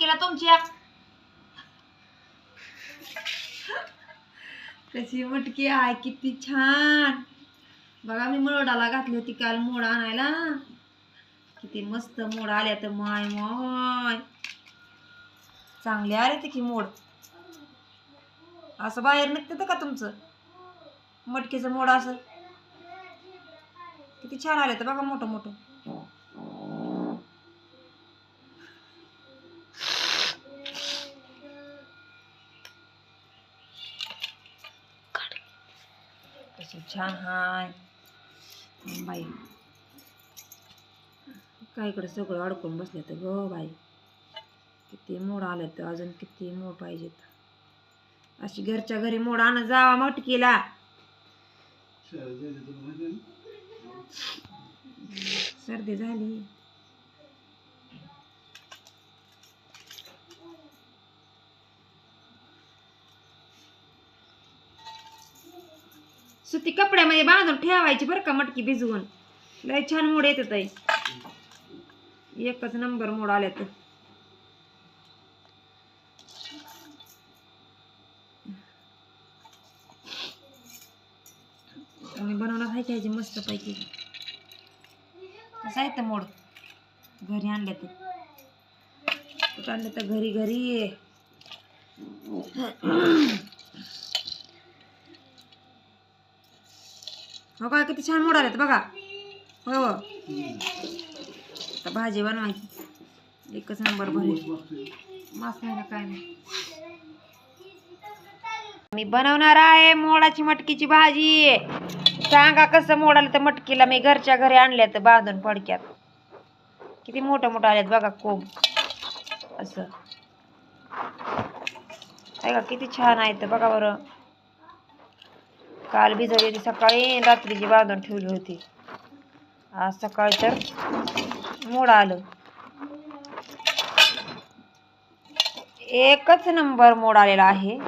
मटकीला तुमच्या कशी मटकी आहे, किती छान बघा. मी मोडाला घातली होती काल मोड आणायला, किती मस्त मोड आल्या तर माय माय चांगले आले ते की मोड. असं बाहेर निघतं का तुमचं मटकीचं मोड? असं किती छान आले तर बघा, मोठं मोठं. कशी छान हाय बाई. काय इकडे सगळं अडकून बसले तर ग बाई. किती मोड आले तर अजून किती मोड पाहिजेत. अशी घरच्या घरी मोड आणत जावा मटकीला. सर्दी झाली. सुती कपड्यामध्ये बांधून ठेवायची बरं का मटकी भिजवून. लय छान मोड येतात. एकच नंबर मोड आले तर. मी बनवणार आहे घ्यायची मस्त पैकी. कसं आहे तर मोड घरी आणलं तर, कुठं आणलं तर घरी घरी. हो का, किती छान मोड आलेत बघा. हो आता भाजी बनवायची एकच नंबर भरेल. मास नाही ना काय नाही. मी बनवणार आहे मोडाची मटकीची भाजी. सांगा कसं मोड आलं तर मटकीला. मी घरच्या घरी आणल्या तर बांधून फडक्यात. किती मोठं मोठं आल्यात बघा कोंब. असं आहे का, किती छान आहे तर बघा बरं. काल भिजवली होती सकाळी, रात्रीची बांधून ठेवली होती. आज सकाळी तर मोड आलं. एकच नंबर मोड आलेला आहे.